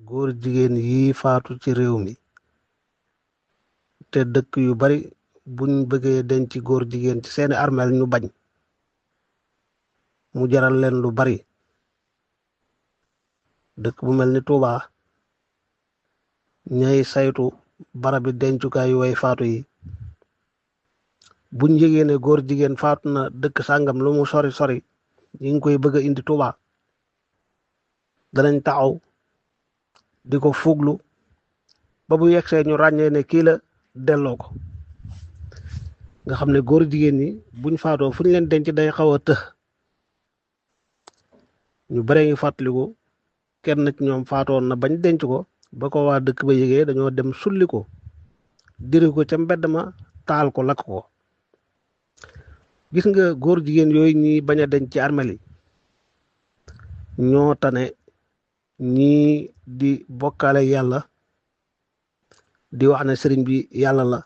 góor jigéen yi faatu ci réew mi te dëkk yu bari buñ bëggee denc góor jigéen ci seeni armeel ñu bañ mu jaral leen lu bari. dëkk bu mel ni Touba ñay saytu barabi dencukaayu way faatu yi buñ yëgee ne góor jigéen faatu na dëkk sàngam lu mu sori sori ñi ngi koy bëgg a indi Touba danañ taxaw di ko fuglu ba bu yegsee ñu ràññee ne kii la delloo ko. nga xam ne góor jigéen ñi buñ faatoo fu ñu leen denc day xaw a të. ñu bare ngi fàttaliku kenn ci ñoom faatoon na bañ denc ko ba ko waa dëkk ba yëgee dañoo dem sulli ko diri ko ca mbedd ma taal ko lakk ko. gis nga góor jigéen yooyu ñi bañ a denc ci armeel yi ñoo tane ñii di bokkaale yàlla di wax ne sëriñ bi yàlla la.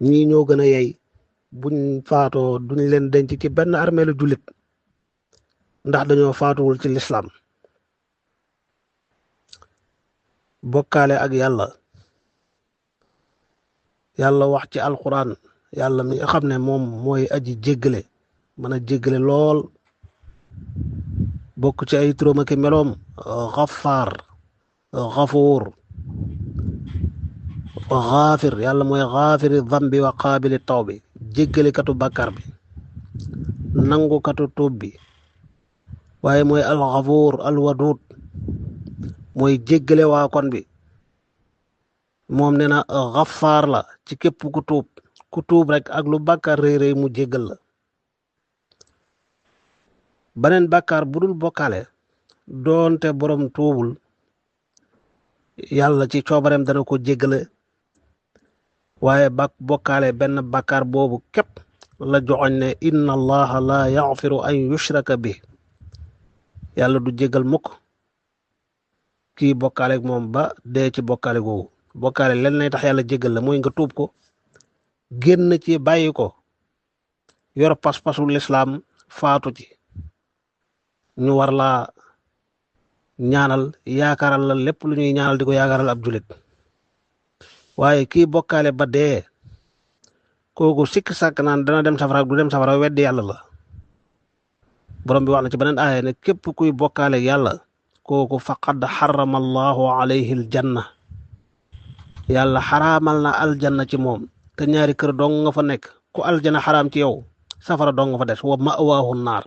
ñii ñoo gën a yey buñ faatoo duñ leen denc ci benn armeelu jullit ndax dañoo faatuwul ci lislaam. bokkaale ak yàlla wax ci alquran yàlla mi nga xam ne moom mooy aji jéggale mën a jéggale lool bokk ci ay turam ak meloom xafaar xafuur xaafir yàlla mooy xaafiri dambi wa qaabili tawbi jéggalikatu bàkkaar bi nangukatu tuub bi waaye mooy alxafuur alwaduud mooy jéggale waa kon bi moom nee na xafaar la ci képp ku tuub rek ak lu bàkkaar rëy rëy mu jéggal la. beneen bàkkaar bu dul bokkaale doonte borom tuubul yàlla ci coobareem dana ko jéggale waaye bokkaale benn bàkkaar boobu képp la joxoñ ne inna allaha la yaxfiru an yushraka bi yàlla du jéggal mukk kii bokkaale ak moom ba dee ci bokkaale googu. bokkaale len nay tax yàlla jéggal la mooy nga tuub ko génn ci bàyyi ko yor pas-pasu lislaam faatu ci ñu war laa ñaanal yaakaaral la lépp lu ñuy ñaanal di ko yaakaaral ab julit. waaye kii bokkaale ba dee kooku sikk sàkk naan dana dem safara du dem safara weddi yàlla la. borom bi wax na ci beneen aaya ne képp kuy bokkaale yàlla kooku faqad xarama allahu alayhi aljanna yàlla xaraamal na aljanna ci moom te ñaari kër dong nga fa nekk ku aljana xaraam ci yow safara dong nga fa des wa ma'waahu naar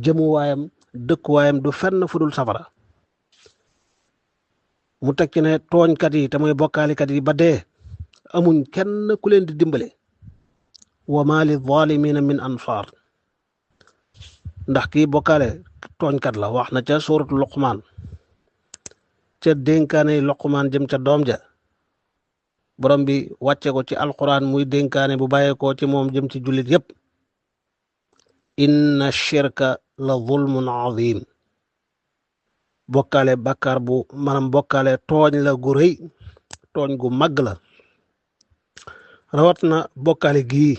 jëmuwaayam dëkkuwaayam du fenn fu dul safara. mu teg ci ne tooñkat yi te mooy bokkaalikat yi ba dee amuñ kenn ku leen di dimbale wa ma li zalimina min ansaar ndax kii bokkaale tooñkat la wax na ca suuratu Luqmaan ca dénkaane Luqmaan jëm ca doom ja borom bi wàcce ko ci alquran muy dénkaane bu bàyyeekoo ci moom jëm ci jullit yépp inna shirka la zulmun azim bokkaale bàkkaar bu maanaam bokkaale tooñ la gu rëy tooñ gu màgg la rawat na bokkaale gii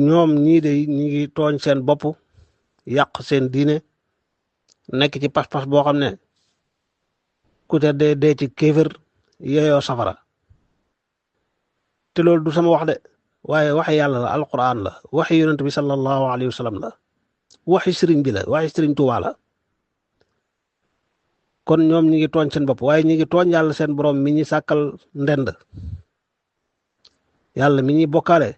ñoom ñii de ñi ngi tooñ seen bopp yàq seen diine nekk ci pas-pas boo xam ne ku te dee ci kéefër yeeyoo safara te loolu du sama wax de waaye waxi yàlla la alquran la waxi yonent bi sallallahu alayhi wa sallam la waxi sëriñ bi la waxi sëriñ Tuubaa la kon ñoom ñi ngi tooñ seen bopp waaye ñi ngi tooñ yàlla seen borom mi ñi sàkkal ndend yàlla mi ñuy bokkaale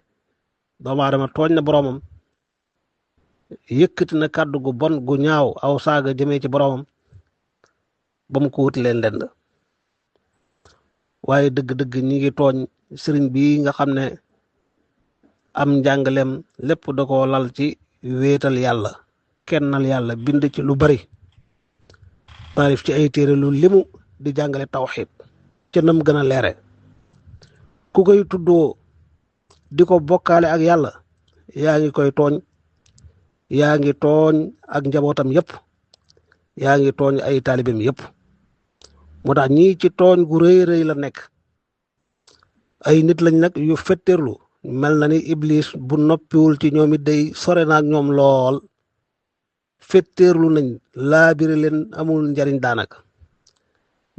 doomu aadama tooñ na boromam yëkkati na kàddu gu bon gu ñaaw aw saaga jëmee ci boromam ba mu ko wuti leen ndend waaye dëgg-dëgg ñi ngi tooñ sëriñ bi nga xam ne am njàngaleem lépp da ko lal ci wéetal yàlla kennal yàlla bind ci lu bari taarif ci ay téere lu limu di jàngale tawxiid ca nam gën a leere ku koy tuddoo di ko bokkaale ak yàlla yaa ngi koy tooñ yaa ngi tooñ ak njabootam yépp yaa ngi tooñ ay taalibeem yépp moo tax ñii ci tooñ gu rëy rëy la nekk. ay nit lañ nag yu fetteerlu mel na ni iblis bu noppiwul ci ñoom it day sore naag ñoom lool fetteerlu nañ laabire leen amul njariñ daanaka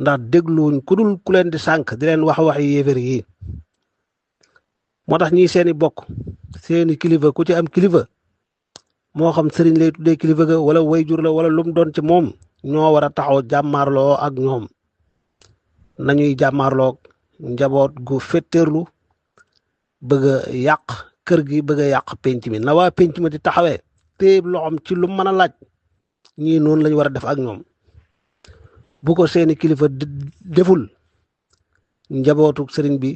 ndax dégluwuñ ku dul ku leen di sànq di leen wax waxi yéefér yi. moo tax ñii seeni bokk seeni kilifa ku ci am kilifa moo xam sëriñ lay tuddee kilifa ga wala wayjur la wala lum doon ci moom ñoo war a taxaw jàmmaarloo ak ñoom nañuy jàmmaarloo njaboot gu fetteerlu bëgg a yàq kër gi bëgg a yàq penc mi na waa penc mi di taxawee téeb loxoom ci lu mën a laaj ñii noonu lañu war a def ak ñoom bu ko seeni kilifa deful njabootu sëriñ bi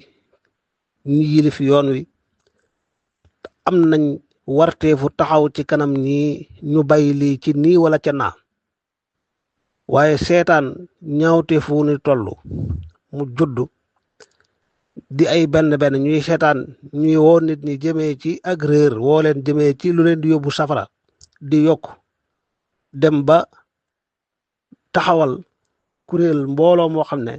ñi yilif yoon wi am nañ warteefu taxaw ci kanam ñi ñu bàyyi lii ci nii wala ca naa waaye seetaan ñaawteefu ni toll mu judd di ay benn benn ñuy seetaan ñuy woo nit ñi jëmee ci ak réer woo leen jëmee ci lu leen di yóbbu safara di yokk dem ba taxawal kuréel mbooloo moo xam ne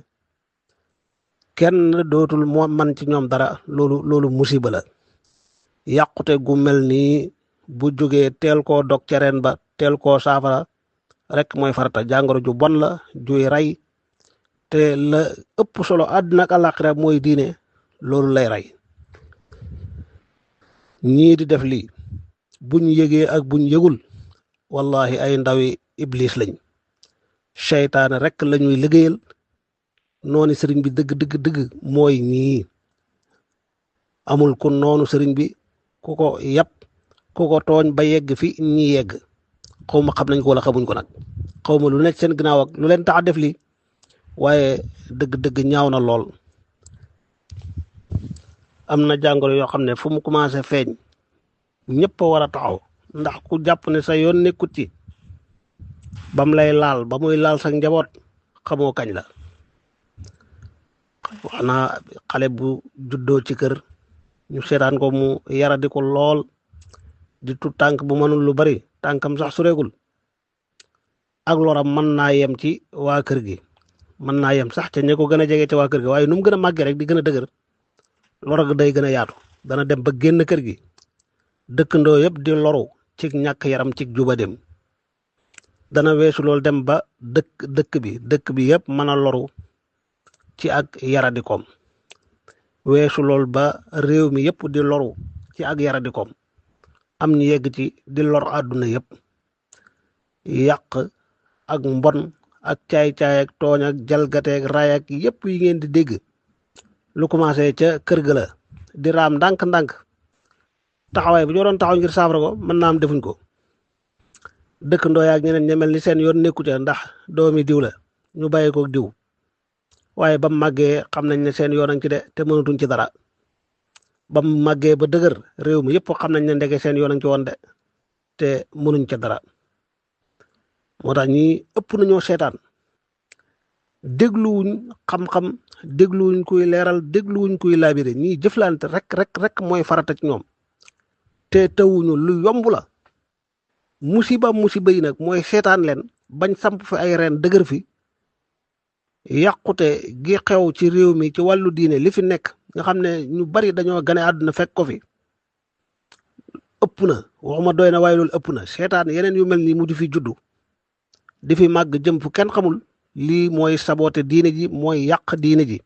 kenn dootul moo man ci ñoom dara loolu musiba la. yàqute gu mel nii bu jógee teel koo dog ca reen ba teel koo saafara rek mooy farata. jàngoro ju bon la juy rey te la ëpp solo àddina ak àllaaxira mooy diine loolu lay rey. ñii di def lii buñ yëgee ak buñ yëgul wallahi ay ndawi iblis lañ seytaane rek lañuy liggéeyal. noonu sëriñ bi dëgg dëgg dëgg mooy ñii amul ku noonu sëriñ bi ku ko yàpp ku ko tooñ ba yegg fi ñi yegg xaw ma xam nañ ko wala xamuñ ko nag xaw ma lu nekk seen ginnaaw ak lu leen tax a def lii waaye dëgg-dëgg ñaaw na lool. am na jàngoro yoo xam ne fu mu commencé feeñ ñëpp a war a taxaw ndax ku jàpp ne sa yoon nekkut ci bam lay laal ba muy laal sa njaboot xamoo kañ la. wax naa xale bu juddoo ci kër ñu seetaan ko mu yaradi ko lool di tut tànk bu mënul lu bari tànkam sax sureegul ak loram mën naa yem ci waa kër gi mën naa yem sax ca ñe ko gën a jege ci waa kër gi waaye nu mu gën a màggee rek di gën a dëgër loro ga day gën a yaatu dana dem ba génn kër gi dëkkandoo yëpp di loru ci ñàkk yaram ci juba dem dana weesu loolu dem ba dëkk bi yëpp mën a loru ci ak yaradikoom weesu lool ba réew mi yëpp di loru ci ak yaradikoom am ñu yegg ci di lor àdduna yëpp yàq ak mbon ak caay-caay ak tooñ ak jalgateeg ray ak yëpp yi ngeen di dégg lu commencé ca kër ga la di raam ndànk-ndànk taxawaay bu ñu doon taxaw ngir saafara ko mën naa am defuñ ko dëkkandoo yaak ñeneen ñemel ni seen yoon nekku ca ndax doomi diw la ñu bàyyi ko diw waaye ba mu màggee xam nañ ne seen yoon a ngi ci de te mënatuñ ci dara ba mu màggee ba dëgër réew mi yëpp xam nañ ne ndege seen yoon a ngi ci woon de te mënuñ ca dara. moo tax ñi ëpp nañoo seetaan dégluwuñ xam-xam dégluwuñ kuy leeral dégluwuñ kuy laabire ñii jëflante rek mooy farata ci ñoom te tawuñu lu yomb la. musiba yi nag mooy seetaan leen bañ samp fi ay reen dëgër fi. yàqute gi xew ci réew mi ci wàllu diine li fi nekk nga xam ne ñu bari dañoo gane àdduna fekk ko fi ëpp na waxuma doy na waaye loolu ëpp na seetaan yeneen yu mel ni mu di fi juddu di fi màgg jëm fu kenn xamul lii mooy saboote diine ji mooy yàq diine ji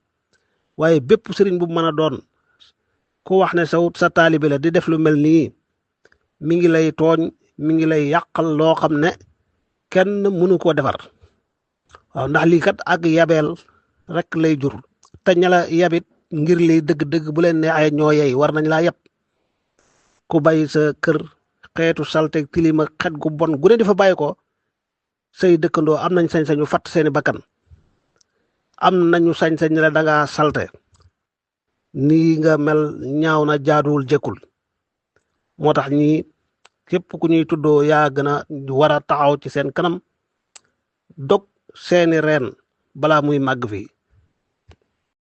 waaye bépp sëriñ bu mën a doon ku wax ne sa taalibe la di def lu mel nii mi ngi lay tooñ mi ngi lay yàqal loo xam ne kenn mënu koo defar. waaw ndax lii kat ak yabeel rek lay jur te ñala yabit ngir lii dëgg-dëgg bu leen neexee ñoo yey war nañ laa yab ku bàyyi sa kër xeetu salte tilima xet gu bon gu ne dafa bàyyi ko say dëkkandoo am nañ sañ-sañu fatt seeni bakkan am nañu sañ-sañ ne la da ngaa salte nii nga mel ñaaw na jaaduwul jëkkul moo tax ñi képp ku ñuy tuddoo yaa gën a war a taxaw ci seen kanam dog seeni reen balaa muy màgg fii